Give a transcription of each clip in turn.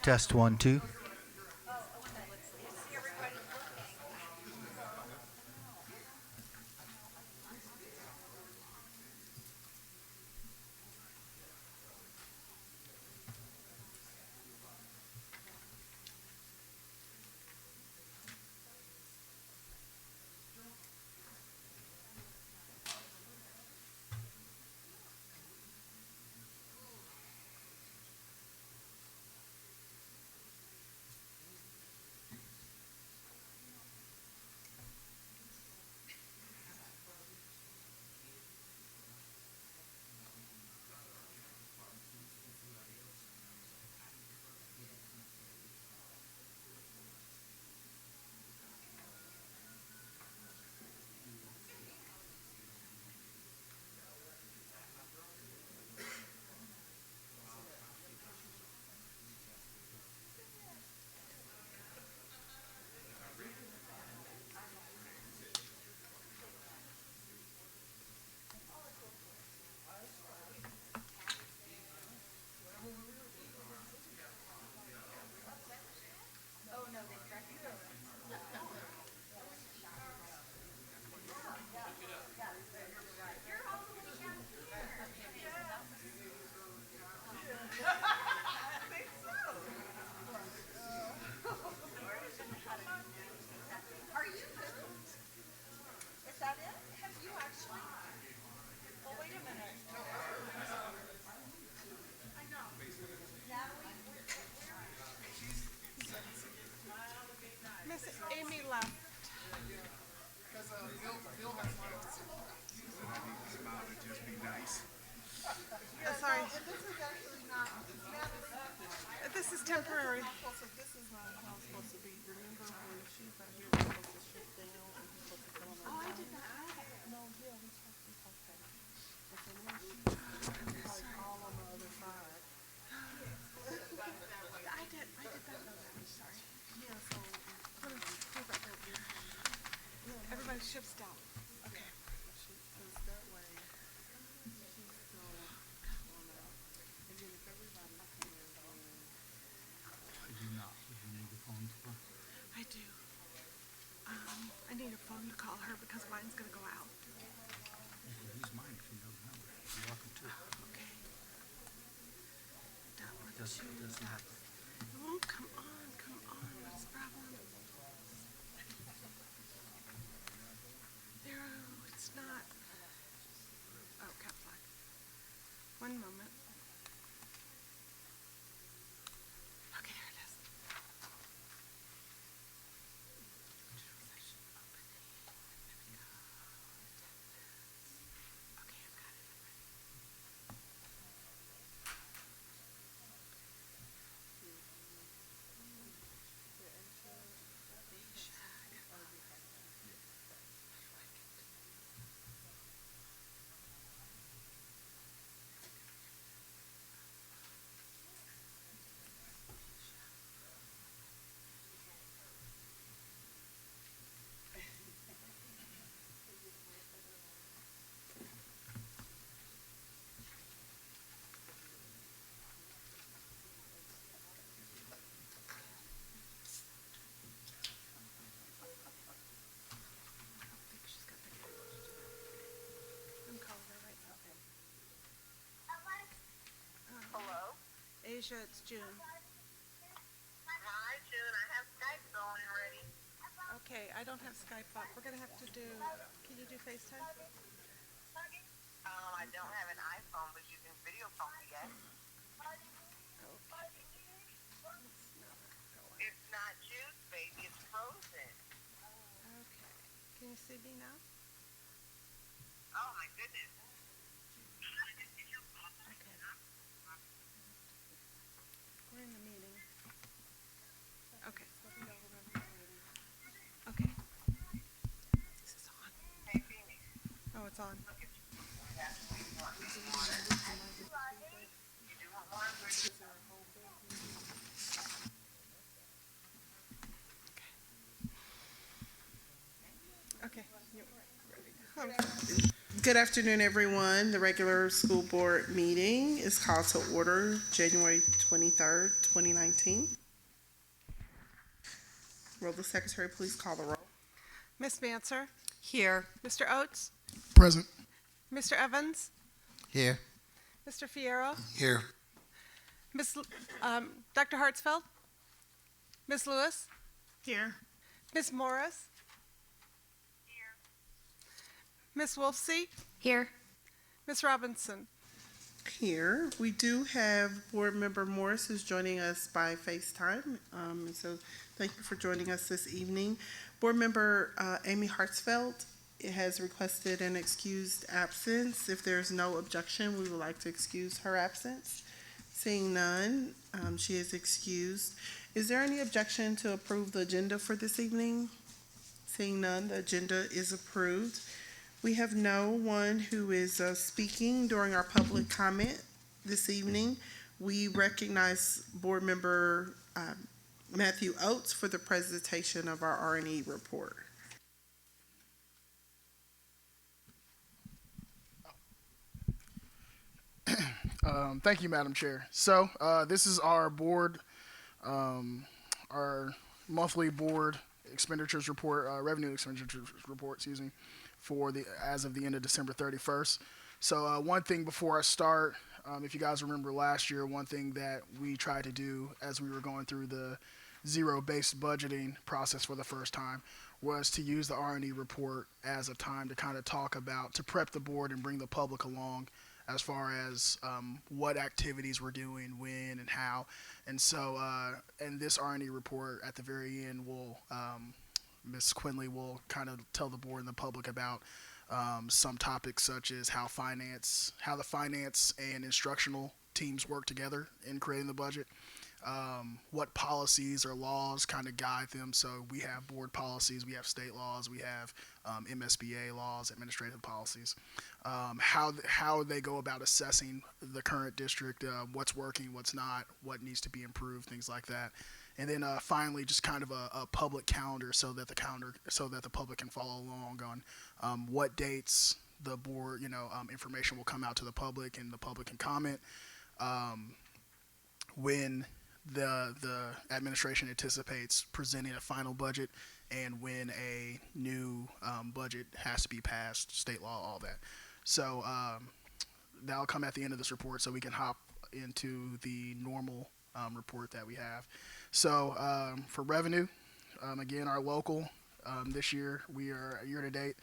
Test 1, 2. Miss Amy left. Sorry. This is temporary. This is not how it's supposed to be. Remember when she's not here, we're supposed to shift down and we're supposed to put on our Oh, I did not. No, yeah, we talked that. And so now she's like all on the other side. I did not know that. I'm sorry. Yeah, so Everybody shifts down. Okay. because that way she's still on that. And then if everybody's here, then I do not. Would you need the phone for? I do. I need a phone to call her because mine's going to go out. Use mine if you don't remember. You're welcome to. Okay. That one, Doesn't have. Oh, come on, come on. What's the problem? There, it's not. Oh, caps lock. One moment. Okay, there it is. Session opening. There we go. Okay, I've got it. I'm ready. I think she's got the courage to do that. I'm calling her right now. Hello? Asia, it's June. Hi, June. I have Skype going ready. Okay, I don't have Skype up. We're gonna have to do, can you do FaceTime? I don't have an iPhone, but you can video call me, yes? It's not juice, baby. It's frozen. Okay. Can you see me now? Oh, my goodness. Okay. We're in the meeting. Okay. Okay. This is on. Hey, Phoenix. Oh, it's on. Look at you. You do want one? Okay. You're ready. Good afternoon, everyone. The regular school board meeting is called to order January 23rd, 2019. Will the secretary please call the roll? Miss Manser, Here. Mr. Oates, Present. Mr. Evans, Here. Mr. Fierro, Here. Dr. Hartsfeld, Miss Lewis, Here. Miss Morris, Miss Wolfsey, Here. Miss Robinson. Here. We do have board member Morris who's joining us by FaceTime. So thank you for joining us this evening. Board member Amy Hartsfeld has requested an excused absence. If there's no objection, we would like to excuse her absence. Seeing none, she is excused. Is there any objection to approve the agenda for this evening? Seeing none, the agenda is approved. We have no one who is speaking during our public comment this evening. We recognize board member Matthew Oates for the presentation of our R&E report. Thank you, Madam Chair. So this is our board, our monthly board expenditures report, revenue expenditures report, for as of the end of December 31st. So one thing before I start, if you guys remember last year, one thing that we tried to do as we were going through the zero-based budgeting process for the first time was to use the R&E report as a time to kind of talk about, to prep the board and bring the public along as far as what activities we're doing, when, and how. And so, and this R&E report at the very end will, Ms. Quinley will kind of tell the board and the public about some topics such as how the finance and instructional teams work together in creating the budget, what policies or laws kind of guide them. So we have board policies, we have state laws, we have MSBA laws, administrative policies, how they go about assessing the current district, what's working, what's not, what needs to be improved, things like that. And then finally, just kind of a public calendar so that the public can follow along on what dates the board, information will come out to the public and the public can comment. When the administration anticipates presenting a final budget and when a new budget has to be passed, state law, all that. So that'll come at the end of this report so we can hop into the normal report that we have. So for revenue, again, our local this year, we are year to date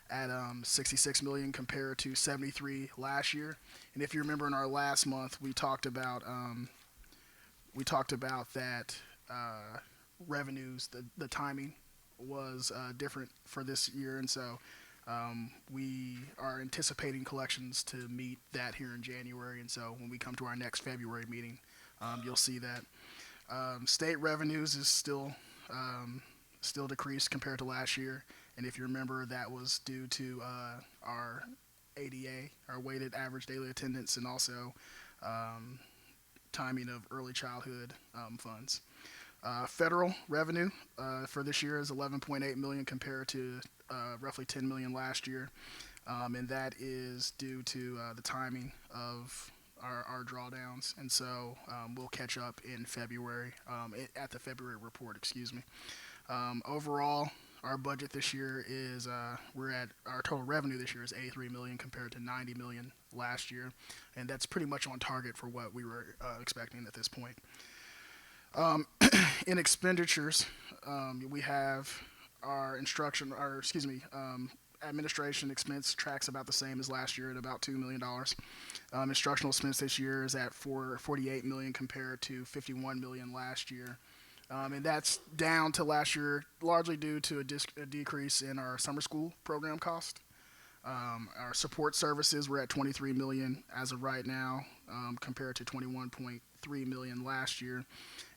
at 66 million compared to 73 last year. And if you remember in our last month, we talked about that revenues, the timing was different for this year, and so we are anticipating collections to meet that here in January. And so when we come to our next February meeting, you'll see that state revenues is still decreased compared to last year. And if you remember, that was due to our ADA, our weighted average daily attendance, and also timing of early childhood funds. Federal revenue for this year is 11.8 million compared to roughly 10 million last year, and that is due to the timing of our drawdowns, and so we'll catch up in February at the February report. Overall, our budget this year is our total revenue this year is 83 million compared to 90 million last year, and that's pretty much on target for what we were expecting at this point. In expenditures, we have our administration expense tracks about the same as last year at about $2 million. Instructional expense this year is at 48 million compared to 51 million last year. And that's down to last year largely due to a decrease in our summer school program cost. Our support services were at 23 million as of right now, compared to 21.3 million last year,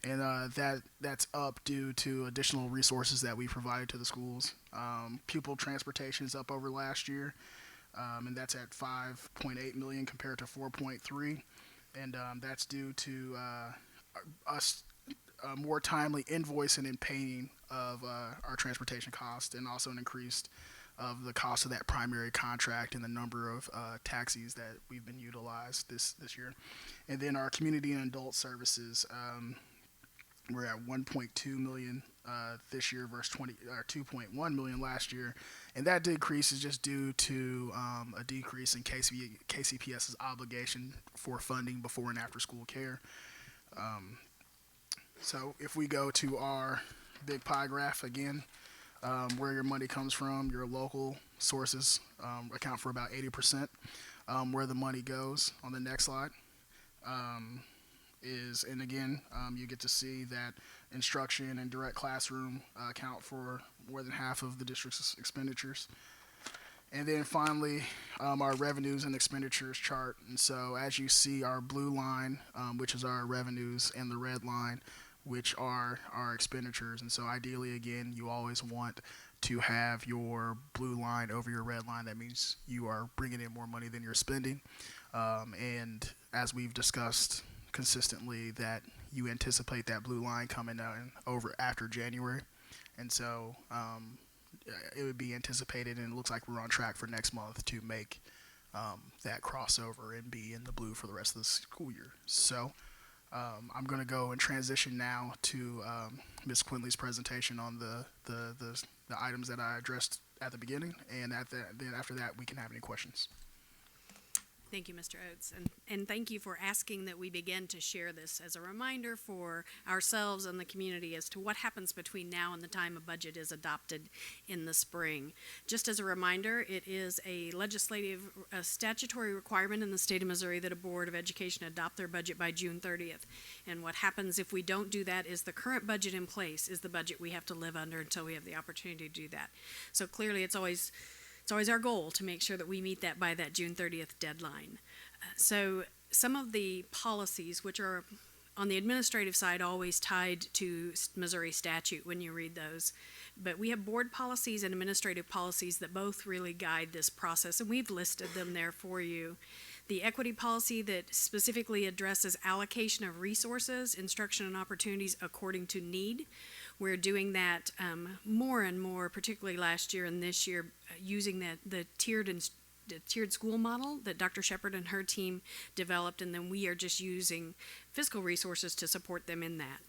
and that's up due to additional resources that we provided to the schools. Pupil transportation is up over last year, and that's at 5.8 million compared to 4.3, and that's due to us more timely invoicing and paying of our transportation costs, and also an increased of the cost of that primary contract and the number of taxis that we've been utilized this year. And then our community and adult services, we're at 1.2 million this year versus 2.1 million last year, and that decrease is just due to a decrease in KCPS's obligation for funding before and after school care. So if we go to our big pie graph again, where your money comes from, your local sources account for about 80%. Where the money goes on the next slide and again, you get to see that instruction and direct classroom account for more than half of the district's expenditures. And then finally, our revenues and expenditures chart. And so as you see, our blue line, which is our revenues, and the red line, which are our expenditures. And so ideally, again, you always want to have your blue line over your red line. That means you are bringing in more money than you're spending. And as we've discussed consistently, that you anticipate that blue line coming down over after January. And so it would be anticipated, and it looks like we're on track for next month to make that crossover and be in the blue for the rest of the school year. So I'm going to go and transition now to Ms. Quinley's presentation on the items that I addressed at the beginning, and then after that we can have any questions. Thank you, Mr. Oates, and thank you for asking that we begin to share this as a reminder for ourselves and the community as to what happens between now and the time a budget is adopted in the spring. Just as a reminder, it is a statutory requirement in the state of Missouri that a Board of Education adopt their budget by June 30th. And what happens if we don't do that is the current budget in place is the budget we have to live under until we have the opportunity to do that. So clearly it's always our goal to make sure that we meet that by that June 30th deadline. So some of the policies, which are on the administrative side always tied to Missouri statute when you read those, but we have board policies and administrative policies that both really guide this process, and we've listed them there for you. The equity policy that specifically addresses allocation of resources, instruction, and opportunities according to need. We're doing that more and more, particularly last year and this year, using the tiered school model that Dr. Shepard and her team developed, and then we are just using fiscal resources to support them in that.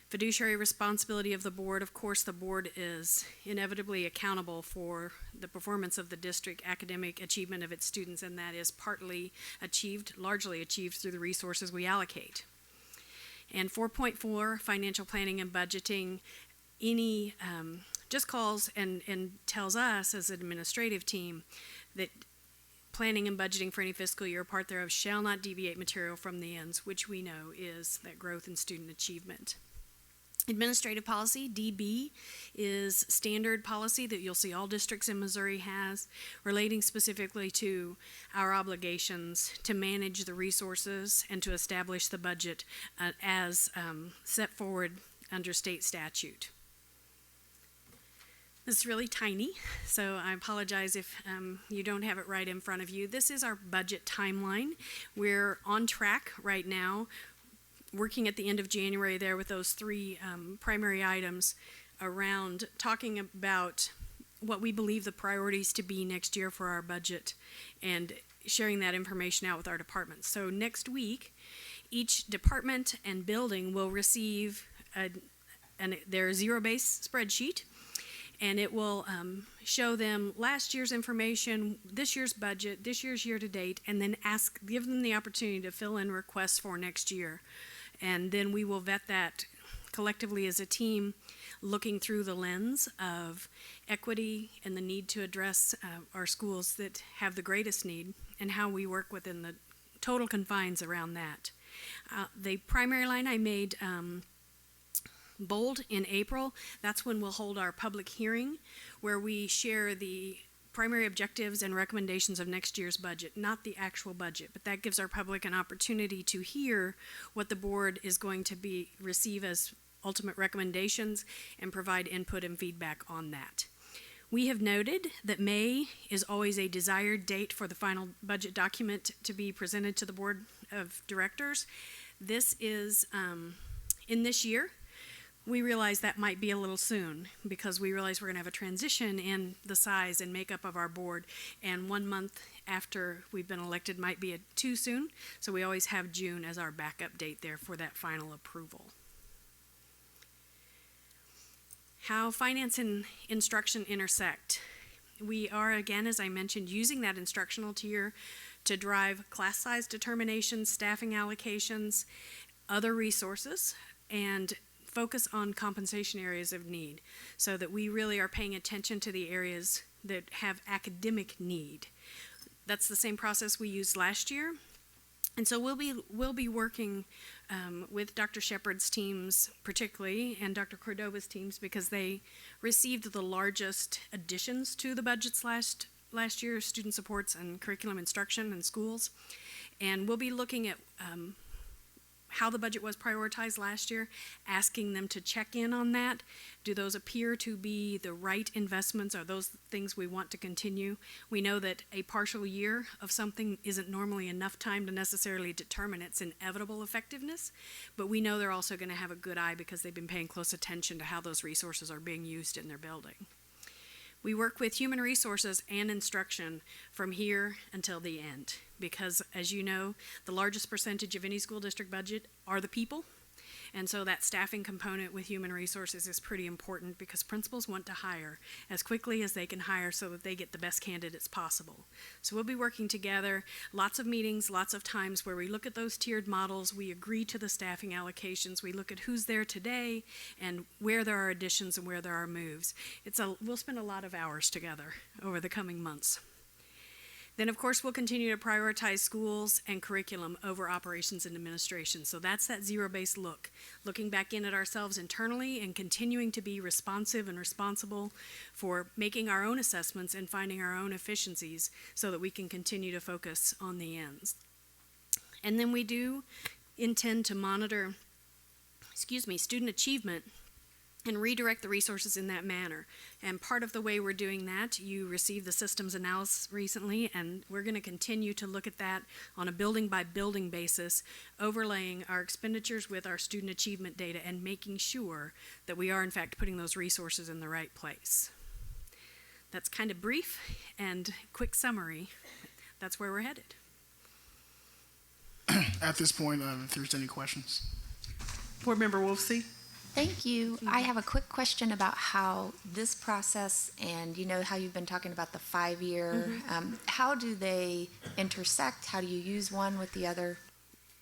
Fiduciary responsibility of the board. Of course, the board is inevitably accountable for the performance of the district academic achievement of its students, and that is largely achieved through the resources we allocate. And 4.4, financial planning and budgeting, just calls and tells us as an administrative team that planning and budgeting for any fiscal year, part thereof, shall not deviate material from the ends, which we know is that growth in student achievement. Administrative policy, DB, is standard policy that you'll see all districts in Missouri has, relating specifically to our obligations to manage the resources and to establish the budget as set forward under state statute. This is really tiny, so I apologize if you don't have it right in front of you. This is our budget timeline. We're on track right now, working at the end of January there with those three primary items around talking about what we believe the priorities to be next year for our budget and sharing that information out with our departments. So next week, each department and building will receive their zero-based spreadsheet, and it will show them last year's information, this year's budget, this year's year-to-date, and then give them the opportunity to fill in requests for next year. And then we will vet that collectively as a team, looking through the lens of equity and the need to address our schools that have the greatest need and how we work within the total confines around that. The primary line I made bold in April. That's when we'll hold our public hearing where we share the primary objectives and recommendations of next year's budget, not the actual budget, but that gives our public an opportunity to hear what the board is going to receive as ultimate recommendations and provide input and feedback on that. We have noted that May is always a desired date for the final budget document to be presented to the board of directors. This is in this year. we realize that might be a little soon because we realize we're going to have a transition in the size and makeup of our board, and 1 month after we've been elected might be too soon, so we always have June as our backup date there for that final approval. How finance and instruction intersect. We are, again, as I mentioned, using that instructional tier to drive class size determinations, staffing allocations, other resources, and focus on compensation areas of need so that we really are paying attention to the areas that have academic need. That's the same process we used last year. And so we'll be working with Dr. Shepard's teams particularly, and Dr. Cordova's teams, because they received the largest additions to the budgets last year, student supports and curriculum instruction in schools. And we'll be looking at how the budget was prioritized last year, asking them to check in on that. Do those appear to be the right investments? Are those things we want to continue? We know that a partial year of something isn't normally enough time to necessarily determine its inevitable effectiveness, but we know they're also going to have a good eye because they've been paying close attention to how those resources are being used in their building. We work with human resources and instruction from here until the end because, as you know, the largest percentage of any school district budget are the people. And so that staffing component with human resources is pretty important because principals want to hire as quickly as they can hire so that they get the best candidates possible. So we'll be working together, lots of meetings, lots of times where we look at those tiered models, we agree to the staffing allocations, we look at who's there today and where there are additions and where there are moves. We'll spend a lot of hours together over the coming months. Then, of course, we'll continue to prioritize schools and curriculum over operations and administration. So that's that zero-based look, looking back in at ourselves internally and continuing to be responsive and responsible for making our own assessments and finding our own efficiencies so that we can continue to focus on the ends. And then we do intend to monitor, student achievement and redirect the resources in that manner. And part of the way we're doing that, you received the systems analysis recently, and we're going to continue to look at that on a building by building basis, overlaying our expenditures with our student achievement data and making sure that we are in fact putting those resources in the right place. That's kind of brief and quick summary. That's where we're headed. At this point, if there's any questions. Board Member Wolfsey? Thank you. I have a quick question about how this process, and you know how you've been talking about the 5-year, how do they intersect? How do you use one with the other?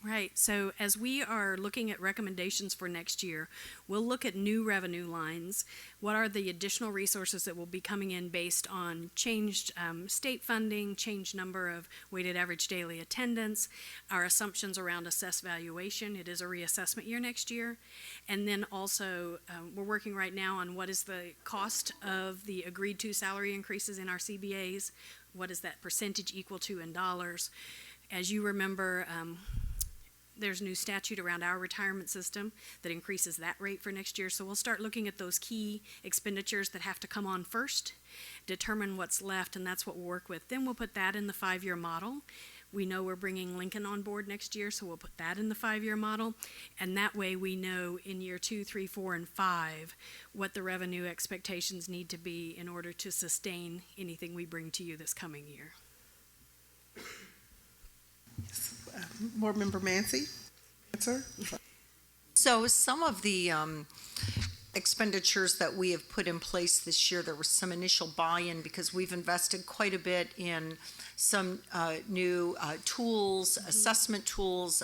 Right, so as we are looking at recommendations for next year, we'll look at new revenue lines. What are the additional resources that will be coming in based on changed state funding, changed number of weighted average daily attendance, our assumptions around assessed valuation. It is a reassessment year next year. And then also, we're working right now on what is the cost of the agreed to salary increases in our CBAs. What is that percentage equal to in dollars? As you remember, there's a new statute around our retirement system that increases that rate for next year. So we'll start looking at those key expenditures that have to come on first, determine what's left, and that's what we'll work with. Then we'll put that in the 5-year model. We know we're bringing Lincoln on board next year, so we'll put that in the 5-year model. And that way we know in year 2, 3, 4, and 5 what the revenue expectations need to be in order to sustain anything we bring to you this coming year. Board Member Mancy? Answer? So some of the expenditures that we have put in place this year, there was some initial buy-in because we've invested quite a bit in some new tools, assessment tools,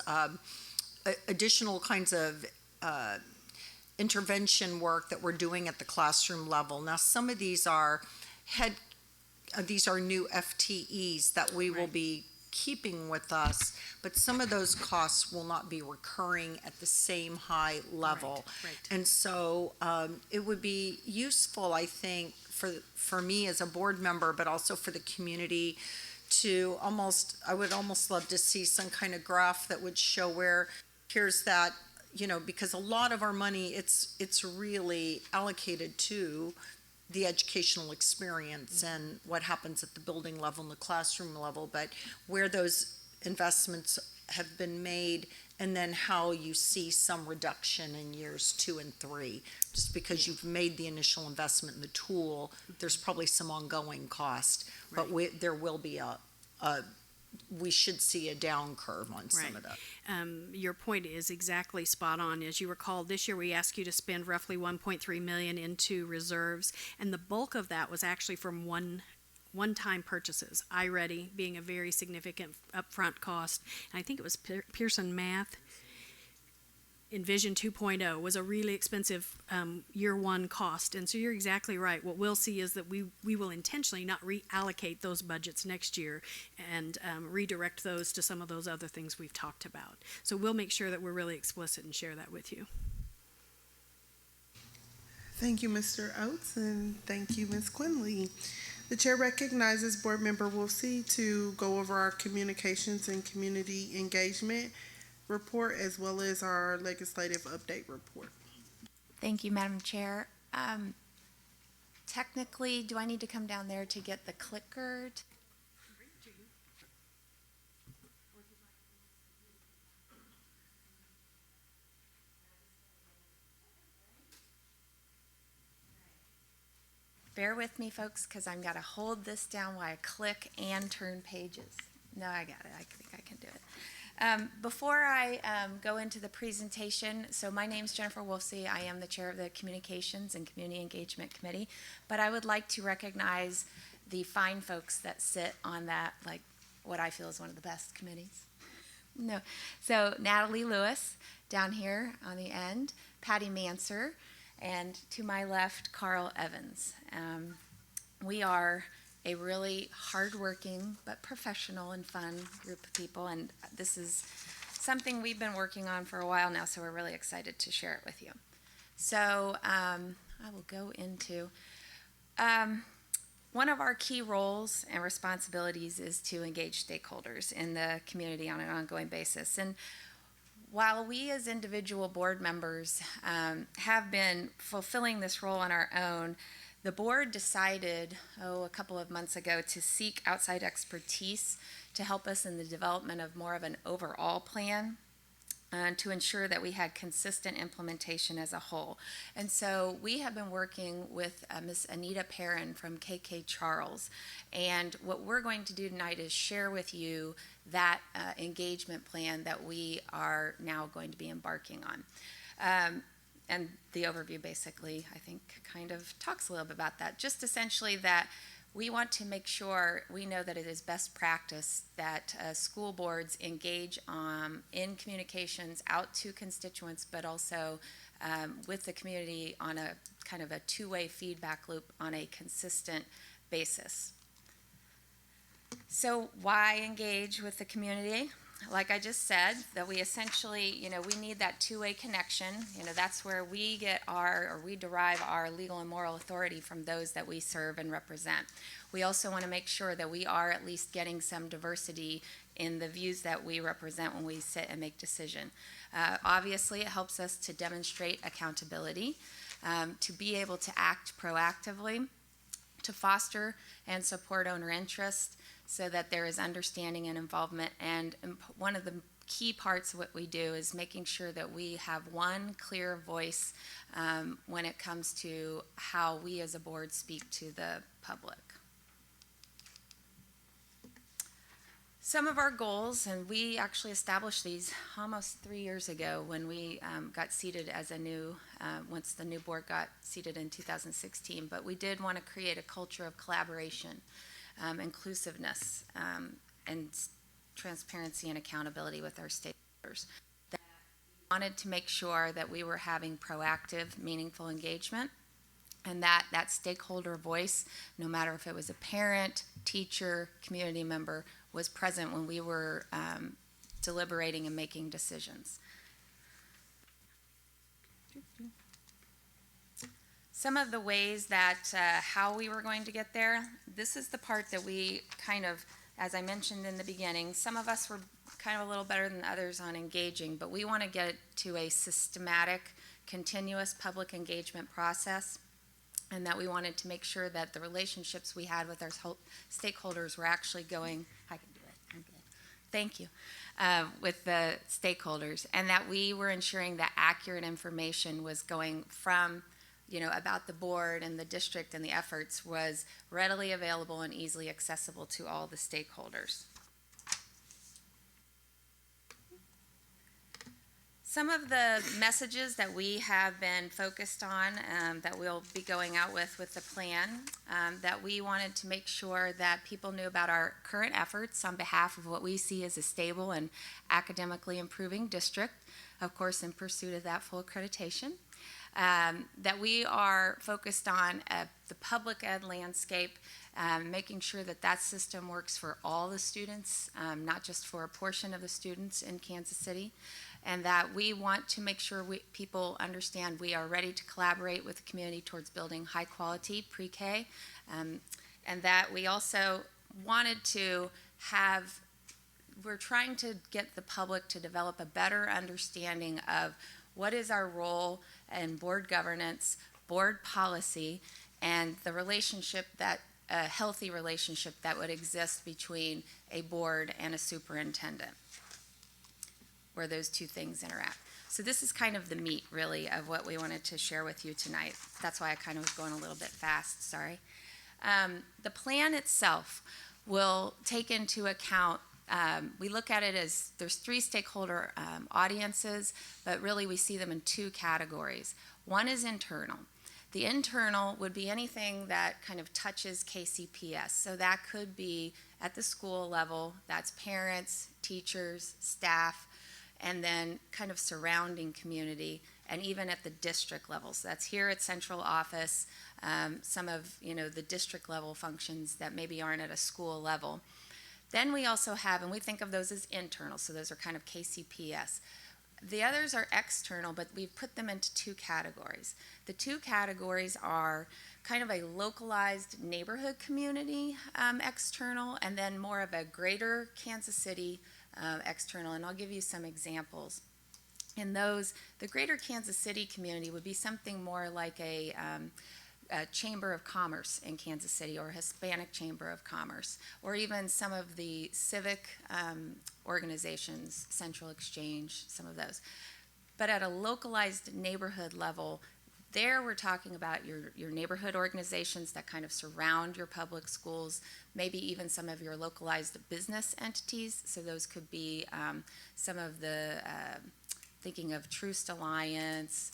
additional kinds of intervention work that we're doing at the classroom level. Now, some of these are new FTEs that we will be keeping with us, but some of those costs will not be recurring at the same high level. Right. And so it would be useful, I think, for me as a board member, but also for the community to I would almost love to see some kind of graph that would show where here's that, because a lot of our money, it's really allocated to the educational experience and what happens at the building level and the classroom level, but where those investments have been made and then how you see some reduction in years 2 and 3. Just because you've made the initial investment in the tool, there's probably some ongoing cost, but there will be we should see a down curve on some of that. Your point is exactly spot on. As you recall, this year we asked you to spend roughly 1.3 million into reserves, and the bulk of that was actually from one-time purchases. iReady being a very significant upfront cost, and I think it was Pearson Math. Envision 2.0 was a really expensive year one cost, and so you're exactly right. What we'll see is that we will intentionally not reallocate those budgets next year and redirect those to some of those other things we've talked about. So we'll make sure that we're really explicit and share that with you. Thank you, Mr. Oates, and thank you, Ms. Quinley. The chair recognizes Board Member Wolfe to go over our communications and community engagement report as well as our legislative update report. Thank you, Madam Chair. Technically, do I need to come down there to get the clicker? Bear with me, folks, because I've got to hold this down while I click and turn pages. No, I got it. I think I can do it. Before I go into the presentation, so my name's Jennifer Wolfe. I am the chair of the Communications and Community Engagement Committee, but I would like to recognize the fine folks that sit on that, like what I feel is one of the best committees. No, so Natalie Lewis down here on the end, Patty Manser, and to my left, Carl Evans. We are a really hardworking but professional and fun group of people, and this is something we've been working on for a while now, so we're really excited to share it with you. So I will go into one of our key roles and responsibilities is to engage stakeholders in the community on an ongoing basis. And while we as individual board members have been fulfilling this role on our own, the board decided, a couple of months ago, to seek outside expertise to help us in the development of more of an overall plan to ensure that we had consistent implementation as a whole. And so we have been working with Ms. Anita Perrin from KK Charles. And what we're going to do tonight is share with you that engagement plan that we are now going to be embarking on. And the overview basically, I think, kind of talks a little bit about that. Just essentially that we want to make sure we know that it is best practice that school boards engage in communications out to constituents, but also with the community on a kind of a two-way feedback loop on a consistent basis. So why engage with the community? Like I just said, that we essentially, we need that two-way connection. That's where we derive our legal and moral authority from those that we serve and represent. We also want to make sure that we are at least getting some diversity in the views that we represent when we sit and make decisions. Obviously, it helps us to demonstrate accountability, to be able to act proactively, to foster and support owner interest, so that there is understanding and involvement. And one of the key parts of what we do is making sure that we have one clear voice when it comes to how we as a board speak to the public. Some of our goals, and we actually established these almost 3 years ago when we got seated as once the new board got seated in 2016, but we did want to create a culture of collaboration, inclusiveness, and transparency and accountability with our stakeholders. That we wanted to make sure that we were having proactive, meaningful engagement, and that stakeholder voice, no matter if it was a parent, teacher, community member, was present when we were deliberating and making decisions. Some of the ways that how we were going to get there, this is the part that we kind of, as I mentioned in the beginning, some of us were kind of a little better than others on engaging, but we want to get to a systematic, continuous public engagement process, and that we wanted to make sure that the relationships we had with our stakeholders were actually going, I can do it, I'm good. Thank you, with the stakeholders, and that we were ensuring that accurate information was going from, about the board and the district and the efforts was readily available and easily accessible to all the stakeholders. Some of the messages that we have been focused on, that we'll be going out with the plan, that we wanted to make sure that people knew about our current efforts on behalf of what we see as a stable and academically improving district, of course in pursuit of that full accreditation. That we are focused on the public ed landscape, making sure that that system works for all the students, not just for a portion of the students in Kansas City. And that we want to make sure people understand we are ready to collaborate with the community towards building high quality pre-K, and that we also wanted to we're trying to get the public to develop a better understanding of what is our role in board governance, board policy, and the relationship a healthy relationship that would exist between a board and a superintendent, where those two things interact. So this is kind of the meat, really, of what we wanted to share with you tonight. That's why I kind of was going a little bit fast, sorry. The plan itself will take into account, we look at it as there's 3 stakeholder audiences, but really we see them in 2 categories. One is internal. The internal would be anything that kind of touches KCPS. So that could be at the school level, that's parents, teachers, staff, and then kind of surrounding community, and even at the district level. So that's here at central office, some of the district level functions that maybe aren't at a school level. Then we also have, and we think of those as internal, so those are kind of KCPS. The others are external, but we've put them into 2 categories. The 2 categories are kind of a localized neighborhood community external, and then more of a greater Kansas City external, and I'll give you some examples. In those, the greater Kansas City community would be something more like a Chamber of Commerce in Kansas City, or a Hispanic Chamber of Commerce, or even some of the civic organizations, Central Exchange, some of those. But at a localized neighborhood level, there we're talking about your neighborhood organizations that kind of surround your public schools, maybe even some of your localized business entities. So those could be some of the, thinking of Troost Alliance,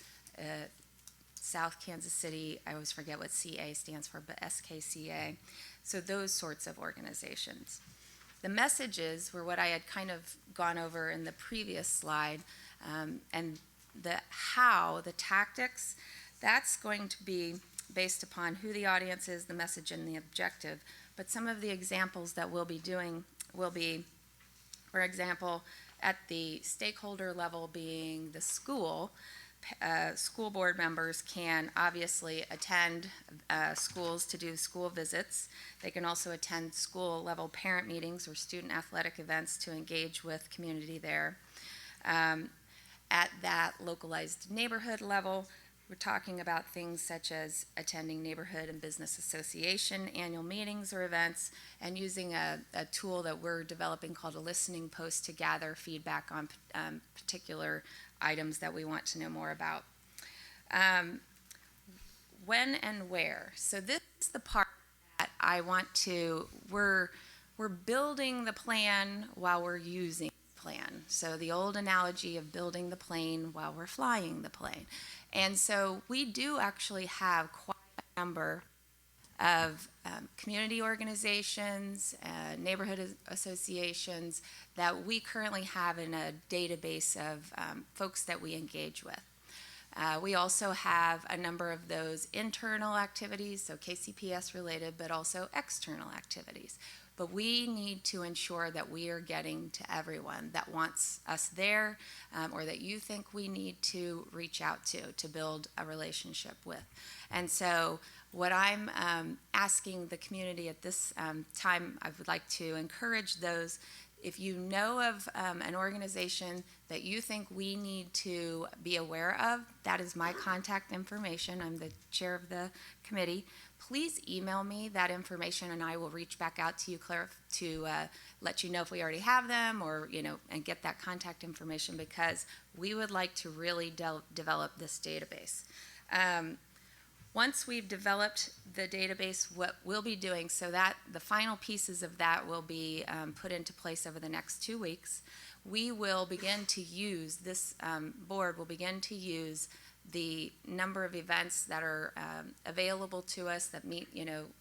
South Kansas City, I always forget what CA stands for, but SKCA. So those sorts of organizations. The messages were what I had kind of gone over in the previous slide, and the tactics, that's going to be based upon who the audience is, the message, and the objective. But some of the examples that we'll be doing will be, for example, at the stakeholder level being the school board members can obviously attend schools to do school visits. They can also attend school level parent meetings or student athletic events to engage with community there. At that localized neighborhood level, we're talking about things such as attending neighborhood and business association annual meetings or events, and using a tool that we're developing called a listening post to gather feedback on particular items that we want to know more about. When and where. So this is the part that I want to, we're building the plan while we're using the plan. So the old analogy of building the plane while we're flying the plane. And so we do actually have quite a number of community organizations, neighborhood associations that we currently have in a database of folks that we engage with. We also have a number of those internal activities, so KCPS related, but also external activities. But we need to ensure that we are getting to everyone that wants us there, or that you think we need to reach out to build a relationship with. And so what I'm asking the community at this time, I would like to encourage those, if you know of an organization that you think we need to be aware of, that is my contact information. I'm the chair of the committee. Please email me that information, and I will reach back out to you, Claire, to let you know if we already have them, or and get that contact information, because we would like to really develop this database. Once we've developed the database, what we'll be doing, so that the final pieces of that will be put into place over the next 2 weeks, we will begin to use, this board will begin to use the number of events that are available to us that meet,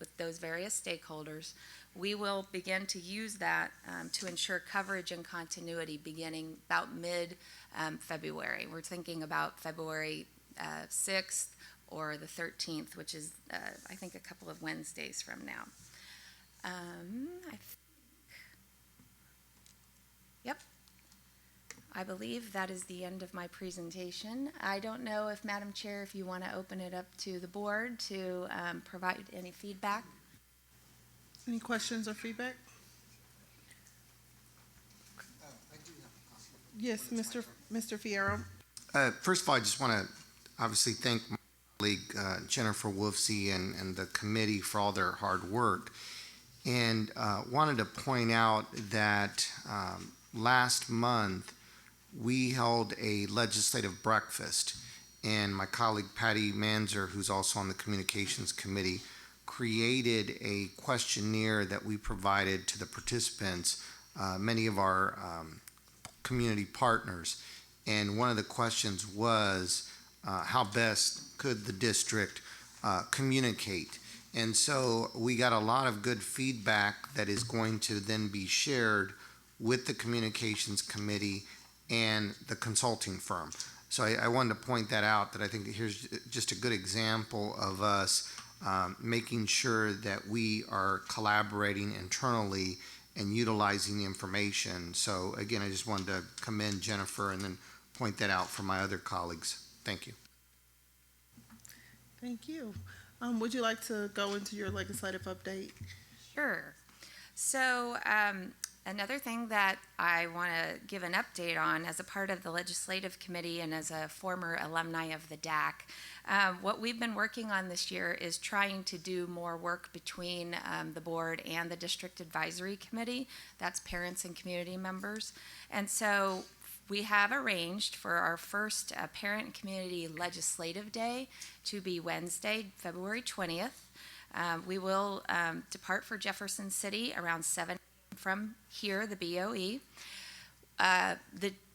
with those various stakeholders. We will begin to use that to ensure coverage and continuity beginning about mid-February. We're thinking about February 6th or the 13th, which is, I think, a couple of Wednesdays from now. Yep. I believe that is the end of my presentation. I don't know if, Madam Chair, if you want to open it up to the board to provide any feedback. Any questions or feedback? I do have a comment. Yes, Mr. Fierro. First of all, I just want to obviously thank my colleague Jennifer Wolfsey and the committee for all their hard work, and wanted to point out that last month we held a legislative breakfast, and my colleague Patty Manzer, who's also on the communications committee, created a questionnaire that we provided to the participants, many of our community partners. And one of the questions was, how best could the district communicate? And so we got a lot of good feedback that is going to then be shared with the communications committee and the consulting firm. So I wanted to point that out, that I think here's just a good example of us making sure that we are collaborating internally and utilizing the information. So again, I just wanted to commend Jennifer and then point that out for my other colleagues. Thank you. Thank you. Would you like to go into your legislative update? Sure. So another thing that I want to give an update on as a part of the legislative committee and as a former alumni of the DAC, what we've been working on this year is trying to do more work between the board and the district advisory committee. That's parents and community members. And so we have arranged for our first Parent and Community Legislative Day to be Wednesday, February 20th. We will depart for Jefferson City around 7 from here, the BOE.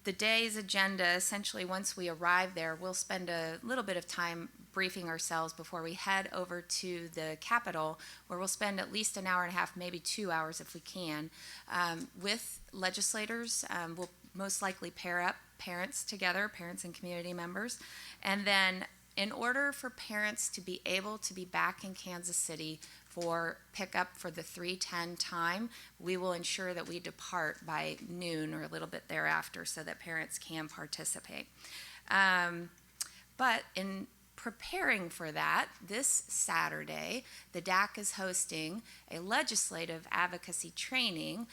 The day's agenda, essentially, once we arrive there, we'll spend a little bit of time briefing ourselves before we head over to the Capitol, where we'll spend at least an hour and a half, maybe 2 hours if we can, with legislators. We'll most likely pair up parents together, parents and community members. And then in order for parents to be able to be back in Kansas City for pickup for the 3:10 time, we will ensure that we depart by noon or a little bit thereafter so that parents can participate. But in preparing for that, this Saturday, the DAC is hosting a legislative advocacy training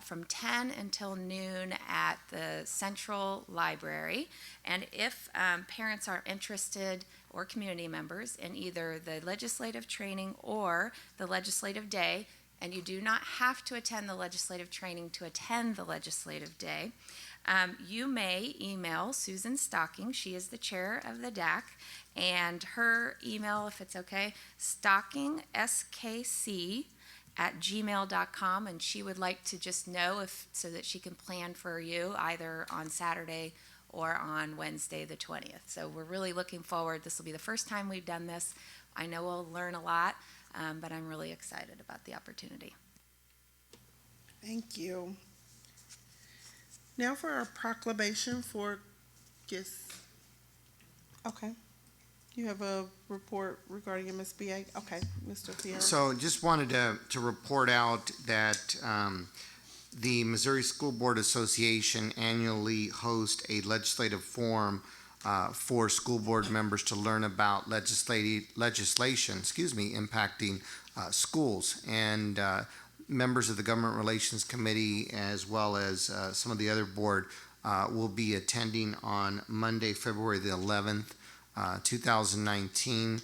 from 10 until noon at the Central Library. And if parents are interested, or community members, in either the legislative training or the legislative day, and you do not have to attend the legislative training to attend the legislative day, you may email Susan Stocking. She is the chair of the DAC, and her email, if it's okay, Stocking, SKC, @gmail.com, and she would like to just know so that she can plan for you either on Saturday or on Wednesday the 20th. So we're really looking forward. This will be the first time we've done this. I know we'll learn a lot, but I'm really excited about the opportunity. Thank you. Now for our proclamation for guests. Okay. You have a report regarding MSBA? Okay, Mr. Fierro. So just wanted to report out that the Missouri School Board Association annually hosts a legislative forum for school board members to learn about legislation impacting schools. And members of the Government Relations Committee, as well as some of the other board, will be attending on Monday, February the 11th, 2019.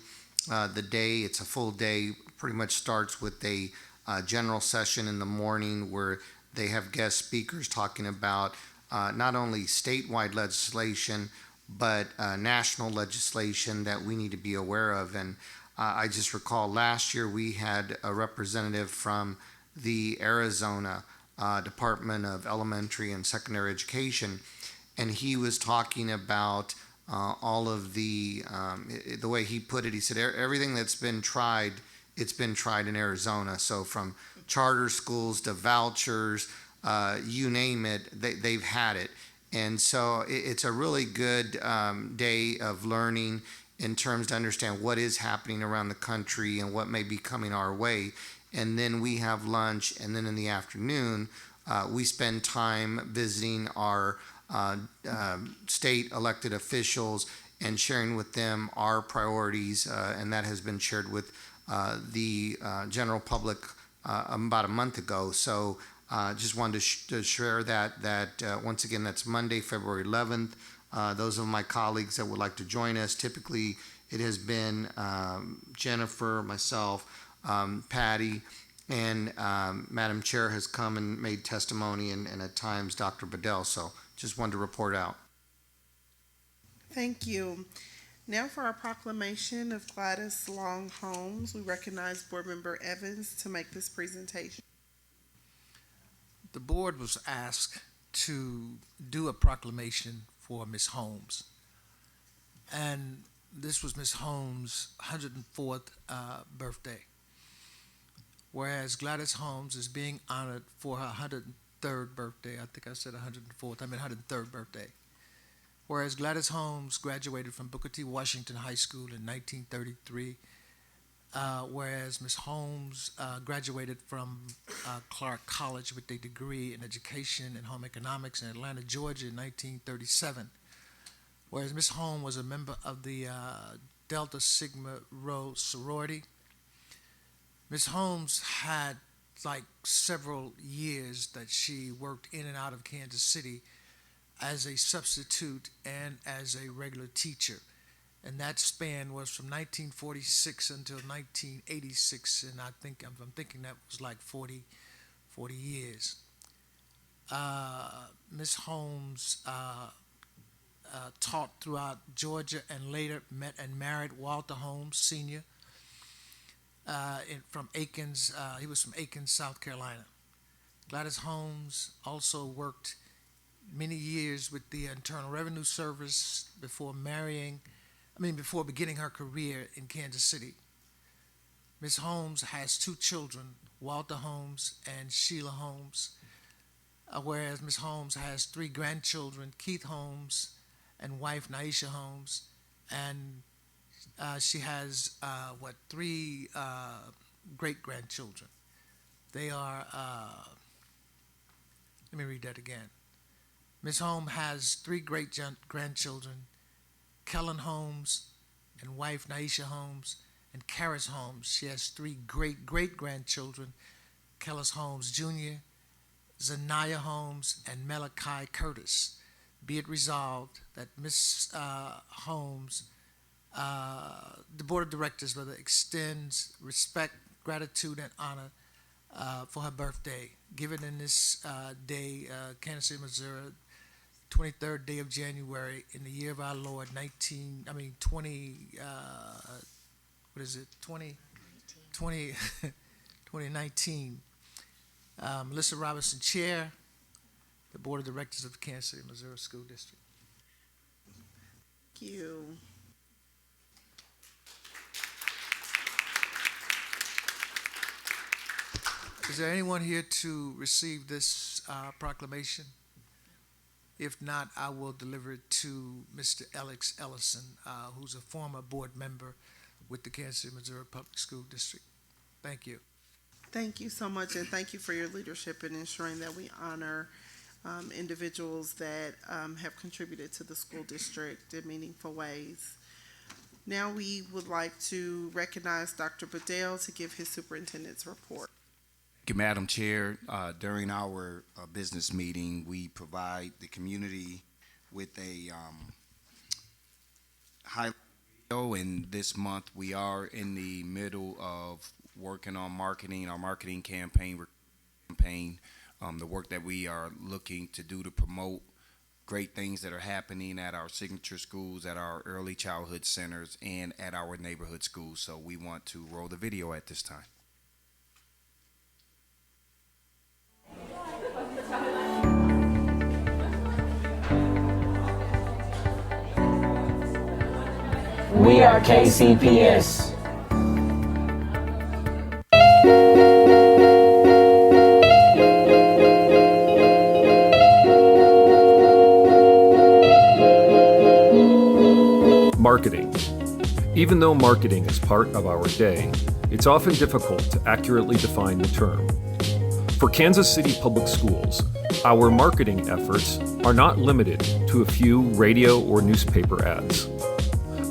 The day, it's a full day, pretty much starts with a general session in the morning where they have guest speakers talking about not only statewide legislation, but national legislation that we need to be aware of. And I just recall last year we had a representative from the Arizona Department of Elementary and Secondary Education, and he was talking about all of the way he put it, he said everything that's been tried, it's been tried in Arizona. So from charter schools to vouchers, you name it, they've had it. And so it's a really good day of learning in terms to understand what is happening around the country and what may be coming our way. And then we have lunch, and then in the afternoon, we spend time visiting our state elected officials and sharing with them our priorities, and that has been shared with the general public about a month ago. So just wanted to share that once again, that's Monday, February 11th. Those are my colleagues that would like to join us. Typically, it has been Jennifer, myself, Patty, and Madam Chair has come and made testimony, and at times Dr. Bedell. So just wanted to report out. Thank you. Now for our proclamation of Gladys Long Holmes, we recognize Board Member Evans to make this presentation. The board was asked to do a proclamation for Ms. Holmes. And this was Ms. Holmes' 104th birthday. Whereas Gladys Holmes is being honored for her 103rd birthday. I think I said 104th, I mean 103rd birthday. Whereas Gladys Holmes graduated from Booker T. Washington High School in 1933, whereas Ms. Holmes graduated from Clark College with a degree in education and home economics in Atlanta, Georgia in 1937. Whereas Ms. Holmes was a member of the Delta Sigma Rho sorority. Ms. Holmes had like several years that she worked in and out of Kansas City as a substitute and as a regular teacher. And that span was from 1946 until 1986, and I'm thinking that was like 40 years. Ms. Holmes taught throughout Georgia and later met and married Walter Holmes Sr. From Aikens. He was from Aikens, South Carolina. Gladys Holmes also worked many years with the Internal Revenue Service before beginning her career in Kansas City. Ms. Holmes has two children, Walter Holmes and Sheila Holmes, whereas Ms. Holmes has three grandchildren, Keith Holmes and wife Naisha Holmes, and she has three great-grandchildren. They are, let me read that again. Ms. Holmes has three great-grandchildren, Kellen Holmes and wife Naisha Holmes, and Karis Holmes. She has three great-grandchildren, Kellis Holmes Jr., Zanaya Holmes, and Malachi Curtis. Be it resolved that Ms. Holmes, the Board of Directors extends respect, gratitude, and honor for her birthday, given in this day, Kansas City, Missouri, 23rd day of January in the year of our Lord, 2019. Melissa Robinson, Chair, the Board of Directors of the Kansas City, Missouri School District. Thank you. Is there anyone here to receive this proclamation? If not, I will deliver it to Mr. Alex Ellison, who's a former board member with the Kansas City, Missouri Public School District. Thank you. Thank you so much, and thank you for your leadership in ensuring that we honor individuals that have contributed to the school district in meaningful ways. Now we would like to recognize Dr. Bedell to give his superintendent's report. Thank you, Madam Chair. During our business meeting, we provide the community with a highlight video, and this month we are in the middle of working on marketing, our marketing campaign, the work that we are looking to do to promote great things that are happening at our signature schools, at our early childhood centers, and at our neighborhood schools. So we want to roll the video at this time. We are KCPS. Marketing. Even though marketing is part of our day, it's often difficult to accurately define the term. For Kansas City Public Schools, our marketing efforts are not limited to a few radio or newspaper ads.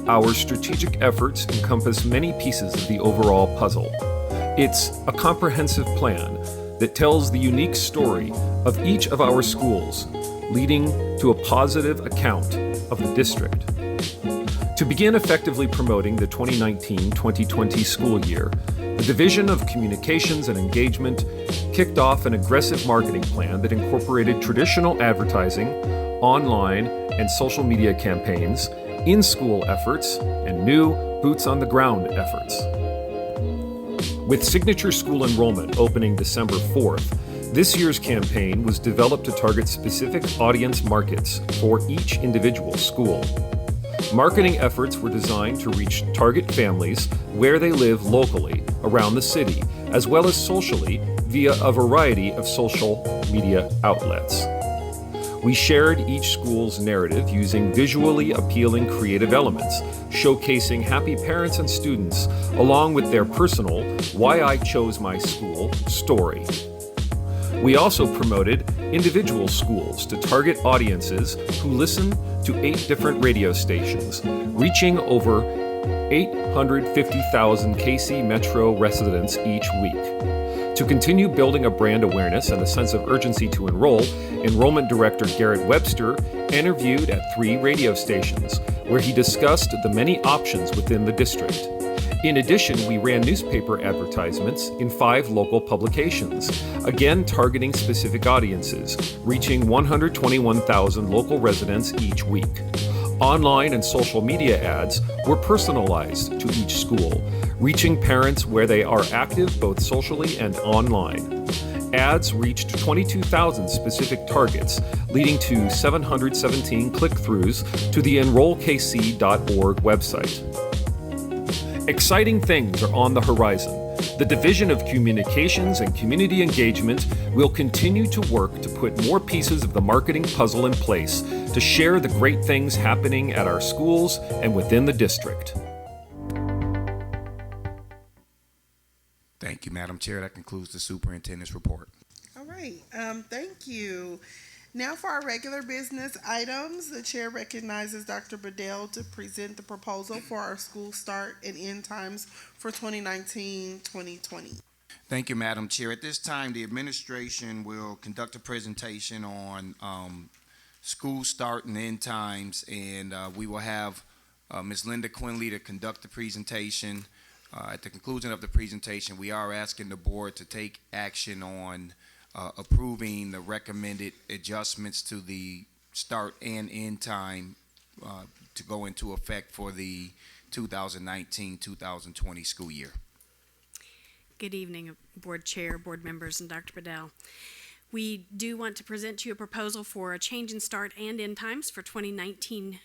Our strategic efforts encompass many pieces of the overall puzzle. It's a comprehensive plan that tells the unique story of each of our schools, leading to a positive account of the district. To begin effectively promoting the 2019-2020 school year, the Division of Communications and Engagement kicked off an aggressive marketing plan that incorporated traditional advertising, online and social media campaigns, in-school efforts, and new boots-on-the-ground efforts. With signature school enrollment opening December 4th, this year's campaign was developed to target specific audience markets for each individual school. Marketing efforts were designed to reach target families where they live locally around the city, as well as socially via a variety of social media outlets. We shared each school's narrative using visually appealing creative elements, showcasing happy parents and students, along with their personal "Why I Chose My School" story. We also promoted individual schools to target audiences who listen to 8 different radio stations, reaching over 850,000 KC Metro residents each week. To continue building a brand awareness and a sense of urgency to enroll, Enrollment Director Garrett Webster interviewed at 3 radio stations, where he discussed the many options within the district. In addition, we ran newspaper advertisements in 5 local publications, again targeting specific audiences, reaching 121,000 local residents each week. Online and social media ads were personalized to each school, reaching parents where they are active both socially and online. Ads reached 22,000 specific targets, leading to 717 click-throughs to the enrollkc.org website. Exciting things are on the horizon. The Division of Communications and Community Engagement will continue to work to put more pieces of the marketing puzzle in place to share the great things happening at our schools and within the district. Thank you, Madam Chair. That concludes the superintendent's report. All right, thank you. Now for our regular business items, the chair recognizes Dr. Bedell to present the proposal for our school start and end times for 2019-2020. Thank you, Madam Chair. At this time, the administration will conduct a presentation on school start and end times, and we will have Ms. Linda Quinley to conduct the presentation. At the conclusion of the presentation, we are asking the board to take action on approving the recommended adjustments to the start and end time to go into effect for the 2019-2020 school year. Good evening, Board Chair, Board members, and Dr. Bedell. We do want to present to you a proposal for a change in start and end times for 2019-20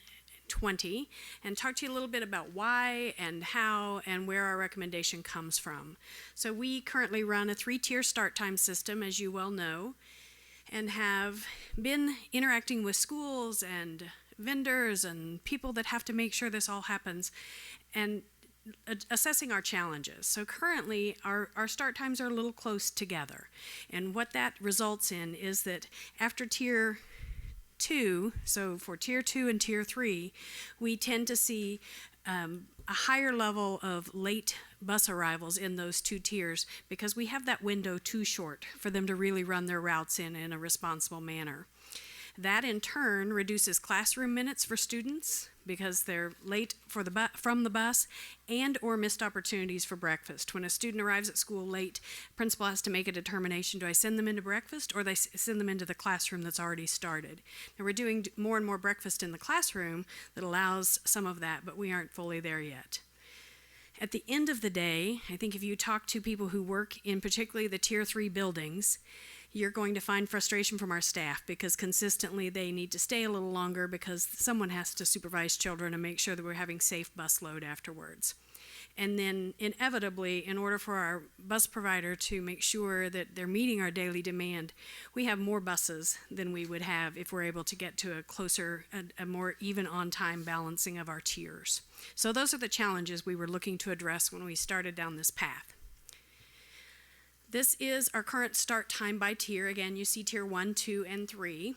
and talk to you a little bit about why and how and where our recommendation comes from. So we currently run a 3-tier start time system, as you well know, and have been interacting with schools and vendors and people that have to make sure this all happens and assessing our challenges. So currently our start times are a little close together, and what that results in is that after tier 2, so for tier 2 and tier 3, we tend to see a higher level of late bus arrivals in those two tiers because we have that window too short for them to really run their routes in a responsible manner. That in turn reduces classroom minutes for students because they're late for from the bus and or missed opportunities for breakfast. When a student arrives at school late, principal has to make a determination, do I send them into breakfast or send them into the classroom that's already started? Now we're doing more and more breakfast in the classroom that allows some of that, but we aren't fully there yet. At the end of the day, I think if you talk to people who work in particularly the Tier 3 buildings, you're going to find frustration from our staff because consistently they need to stay a little longer because someone has to supervise children and make sure that we're having safe bus load afterwards. And then inevitably, in order for our bus provider to make sure that they're meeting our daily demand, we have more buses than we would have if we're able to get to a closer, a more even on-time balancing of our tiers. So those are the challenges we were looking to address when we started down this path. This is our current start time by tier. Again, you see tier 1, 2, and 3.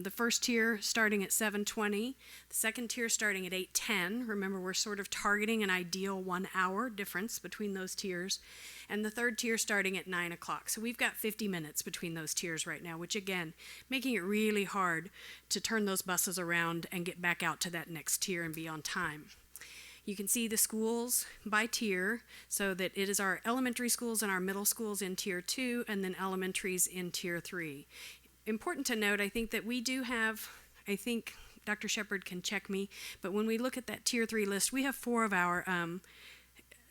The first tier starting at 7:20, the second tier starting at 8:10. Remember, we're sort of targeting an ideal 1 hour difference between those tiers. And the third tier starting at 9 o'clock. So we've got 50 minutes between those tiers right now, which again, making it really hard to turn those buses around and get back out to that next tier and be on time. You can see the schools by tier, so that it is our elementary schools and our middle schools in tier 2, and then elementaries in tier 3. Important to note, I think that we do have, I think Dr. Shepard can check me, but when we look at that tier 3 list, we have 4 of our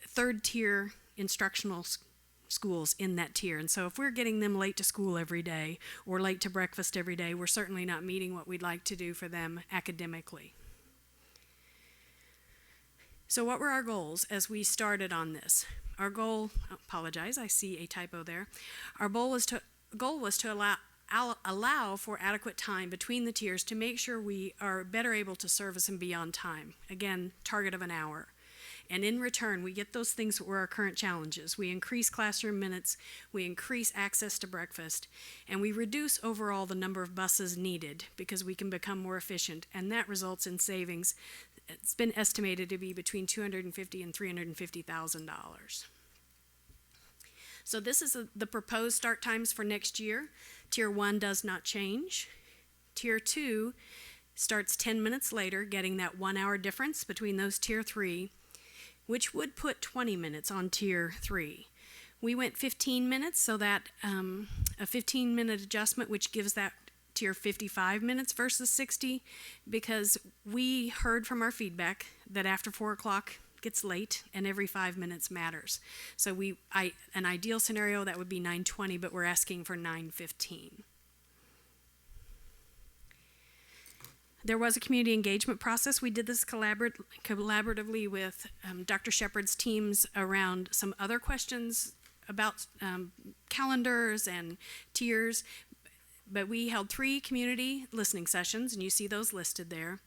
third tier instructional schools in that tier. And so if we're getting them late to school every day or late to breakfast every day, we're certainly not meeting what we'd like to do for them academically. So what were our goals as we started on this? Our goal, apologize, I see a typo there. Our goal was to allow for adequate time between the tiers to make sure we are better able to service and be on time. Again, target of an hour. And in return, we get those things that were our current challenges. We increase classroom minutes, we increase access to breakfast, and we reduce overall the number of buses needed because we can become more efficient, and that results in savings. It's been estimated to be between $250,000 and $350,000. So this is the proposed start times for next year. Tier 1 does not change. Tier 2 starts 10 minutes later, getting that 1 hour difference between those tier 3, which would put 20 minutes on tier 3. We went 15 minutes, so that a 15-minute adjustment, which gives that tier 55 minutes versus 60, because we heard from our feedback that after 4 o'clock gets late and every 5 minutes matters. So an ideal scenario that would be 9:20, but we're asking for 9:15. There was a community engagement process. We did this collaboratively with Dr. Shepard's teams around some other questions about calendars and tiers. But we held 3 community listening sessions, and you see those listed there.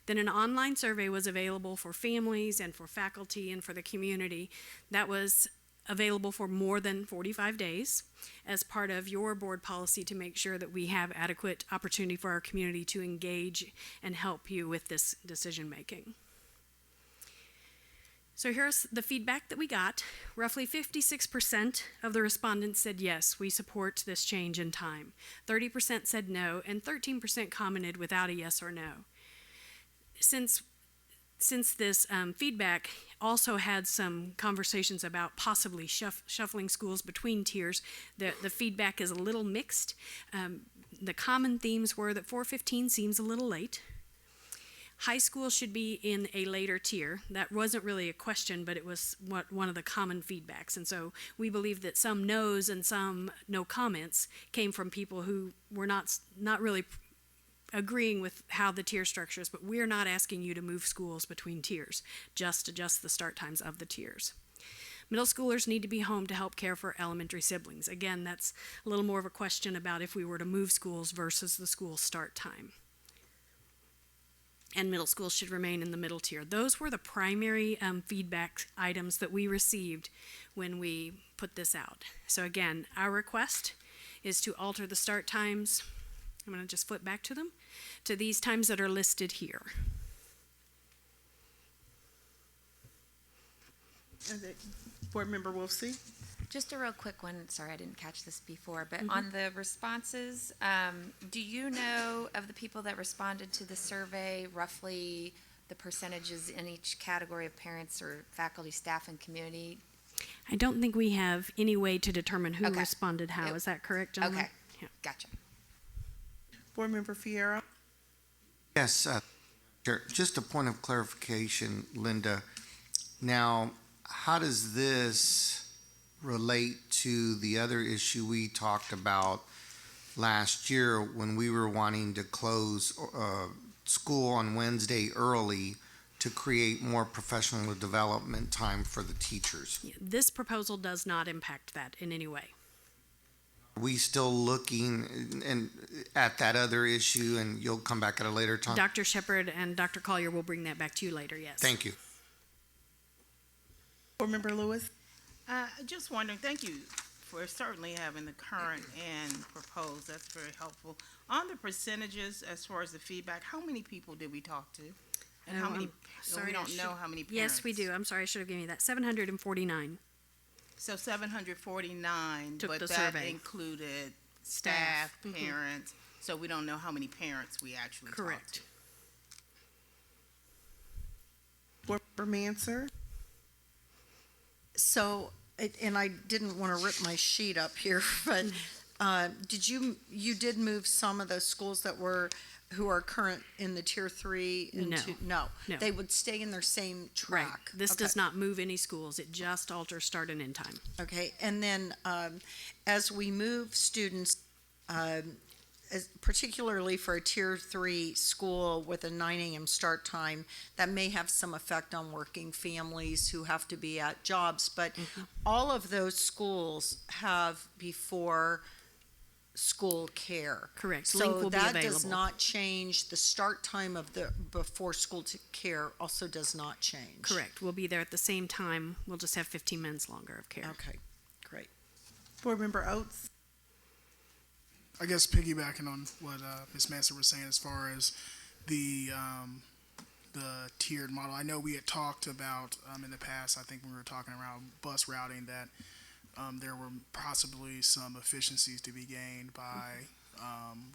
Then an online survey was available for families and for faculty and for the community. That was available for more than 45 days as part of your board policy to make sure that we have adequate opportunity for our community to engage and help you with this decision making. So here's the feedback that we got. Roughly 56% of the respondents said yes, we support this change in time. 30% said no, and 13% commented without a yes or no. Since this feedback also had some conversations about possibly shuffling schools between tiers, the feedback is a little mixed. The common themes were that 4:15 seems a little late. High school should be in a later tier. That wasn't really a question, but it was one of the common feedbacks. And so we believe that some no's and some no comments came from people who were not really agreeing with how the tier structure is, but we're not asking you to move schools between tiers, just adjust the start times of the tiers. Middle schoolers need to be home to help care for elementary siblings. Again, that's a little more of a question about if we were to move schools versus the school start time. And middle school should remain in the middle tier. Those were the primary feedback items that we received when we put this out. So again, our request is to alter the start times. I'm going to just flip back to them, to these times that are listed here. And then Board Member Wolfsey. Just a real quick one. Sorry, I didn't catch this before, but on the responses, do you know of the people that responded to the survey, roughly the percentages in each category of parents or faculty, staff, and community? I don't think we have any way to determine who Okay. responded how. Yep. Is that correct, gentlemen? Okay, Yeah. gotcha. Board Member Fierro. Yes, Chair, just a point of clarification, Linda. Now, how does this relate to the other issue we talked about last year when we were wanting to close school on Wednesday early to create more professional development time for the teachers? Yeah, this proposal does not impact that in any way. Are we still looking at that other issue, and you'll come back at a later time? Dr. Shepard and Dr. Collier will bring that back to you later, yes. Thank you. Board Member Lewis. Just wondering, thank you for certainly having the current and proposed. That's very helpful. On the percentages, as far as the feedback, how many people did we talk to? And how many, sorry, we I don't should- know how many parents. Yes, we do. I'm sorry, I should have given you that. 749. So 749, Took but the that survey. included Staff. staff, parents, so we don't know how many parents we actually talked to. Correct. Board Member Mansur. So, and I didn't want to rip my sheet up here, but you did move some of those schools that who are current in the tier 3 into? No. No. They would stay in their same Right. track. This Okay. does not move any schools. It just alters start and end time. Okay, and then as we move students, particularly for a tier 3 school with a 9 a.m. start time, that may have some effect on working families who have to be at jobs. But all of those schools have before school care. Correct. Link So will be that does available. not change. The start time of the before school care also does not change. Correct. We'll be there at the same time. We'll just have 15 minutes longer of care. Okay, great. Board Member Oates. I guess piggybacking on what Ms. Mansur was saying as far as the tiered model. I know we had talked about in the past, I think when we were talking around bus routing, that there were possibly some efficiencies to be gained by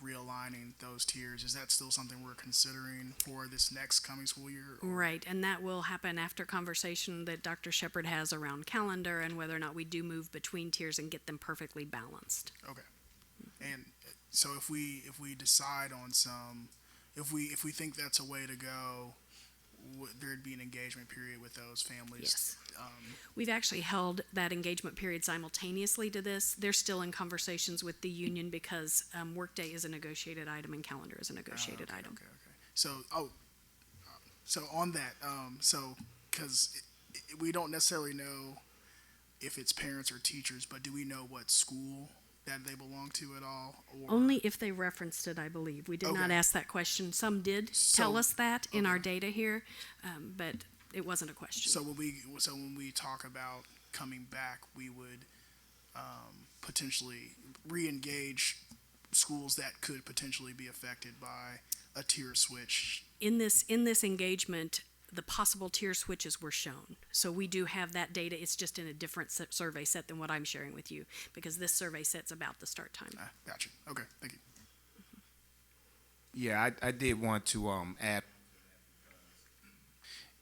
realigning those tiers. Is that still something we're considering for this next coming school year? Right, and that will happen after conversation that Dr. Shepard has around calendar and whether or not we do move between tiers and get them perfectly balanced. Okay. And so if we decide on some, if we think that's a way to go, there'd be an engagement period with those families. Yes. We've actually held that engagement period simultaneously to this. They're still in conversations with the union because workday is a negotiated item and calendar is a negotiated item. Okay. So on that, because we don't necessarily know if it's parents or teachers, but do we know what school that they belong to at all? Or? Only if they referenced it, I believe. We did not Okay. ask that question. Some did tell us that in our data here, but it wasn't a question. So when we talk about coming back, we would potentially re-engage schools that could potentially be affected by a tier switch. In this engagement, the possible tier switches were shown. So we do have that data. It's just in a different survey set than what I'm sharing with you because this survey set's about the start time. Gotcha. Okay, thank you. Yeah, I did want to add.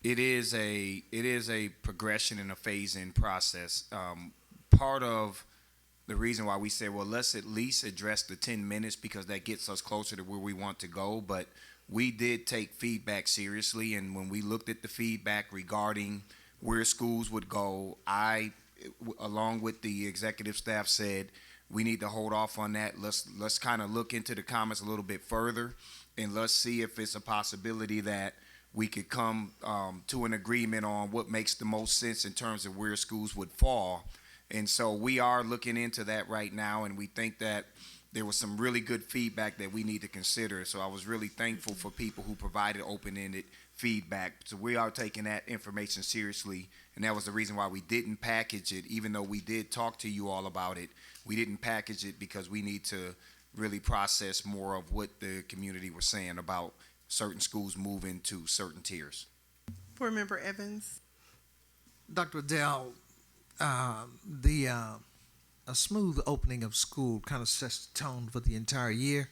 It is a progression and a phase-in process. Part of the reason why we said, well, let's at least address the 10 minutes because that gets us closer to where we want to go. But we did take feedback seriously, and when we looked at the feedback regarding where schools would go, I, along with the executive staff, said we need to hold off on that. Let's kind of look into the comments a little bit further, and let's see if it's a possibility that we could come to an agreement on what makes the most sense in terms of where schools would fall. And so we are looking into that right now, and we think that there was some really good feedback that we need to consider. So I was really thankful for people who provided open-ended feedback. So we are taking that information seriously, and that was the reason why we didn't package it, even though we did talk to you all about it. We didn't package it because we need to really process more of what the community was saying about certain schools moving to certain tiers. Board Member Evans. Dr. Adele, a smooth opening of school kind of sets the tone for the entire year.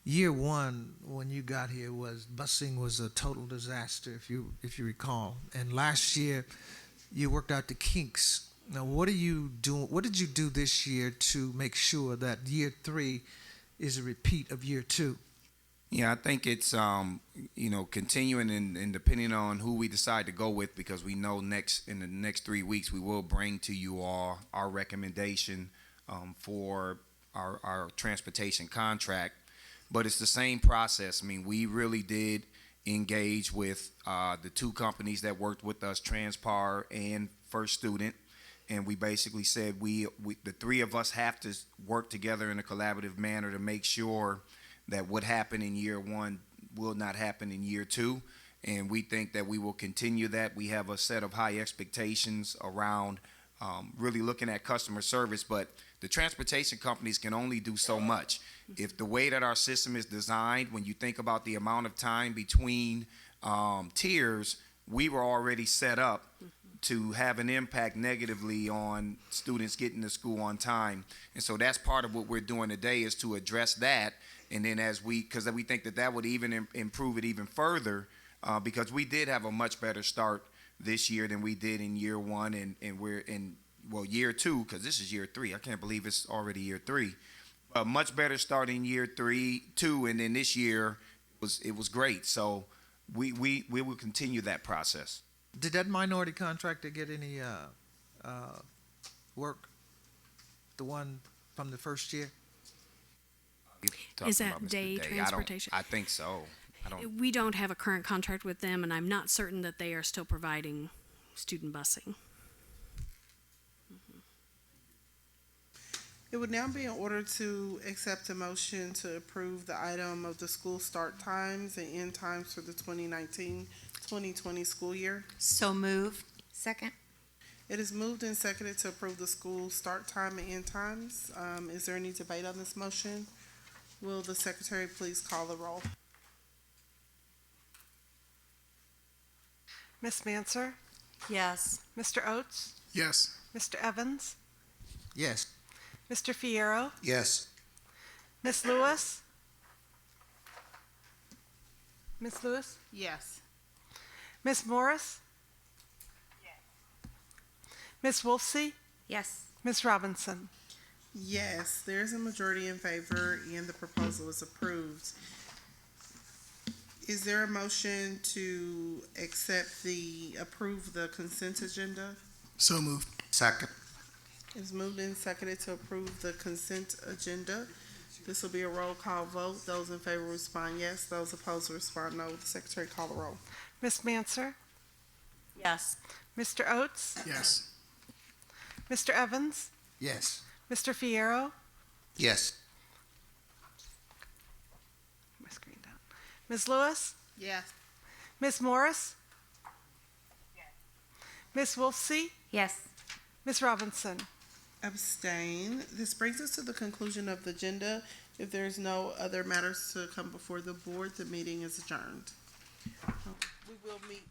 Year one, when you got here, was busing was a total disaster, if you recall. And last year, you worked out the kinks. Now, what are you doing? What did you do this year to make sure that year three is a repeat of year two? Yeah, I think it's continuing and depending on who we decide to go with, because we know in the next 3 weeks we will bring to you all our recommendation for our transportation contract. But it's the same process. I mean, we really did engage with the two companies that worked with us, Transpar and First Student, and we basically said we the three of us have to work together in a collaborative manner to make sure that what happened in year one will not happen in year two. And we think that we will continue that. We have a set of high expectations around really looking at customer service, but the transportation companies can only do so much. If the way that our system is designed, when you think about the amount of time between tiers, we were already set up to have an impact negatively on students getting to school on time. And so that's part of what we're doing today, is to address that. And then because we think that would even improve it even further, because we did have a much better start this year than we did in year one, and we're in, year two, because this is year three. I can't believe it's already year three. A much better start in year two, and then this year it was great. So we will continue that process. Did that minority contractor get any work? The one from the first year? Is that day transportation? I think so. We don't have a current contract with them, and I'm not certain that they are still providing student busing. It would now be in order to accept a motion to approve the item of the school start times and end times for the 2019-2020 school year. So moved. Second. It is moved and seconded to approve the school start time and end times. Is there any debate on this motion? Will the secretary please call the roll? Ms. Manser, Yes. Mr. Oates, Yes. Mr. Evans, Yes. Mr. Fierro, Yes. Ms. Lewis, Ms. Lewis, Yes. Ms. Morris, Ms. Wolfsey, Yes. Ms. Robinson. Yes, there's a majority in favor and the proposal is approved. Is there a motion to approve the consent agenda? So moved. Second. It's moved and seconded to approve the consent agenda. This will be a roll call vote. Those in favor respond yes. Those opposed respond no. The secretary call the roll. Ms. Manser, Yes. Mr. Oates, Yes. Mr. Evans, Yes. Mr. Fierro, Yes. my screen down. Ms. Lewis, Yes. Ms. Morris, Ms. Wolfsey, Yes. Ms. Robinson. Abstain. This brings us to the conclusion of the agenda. If there's no other matters to come before the board, the meeting is adjourned. We will meet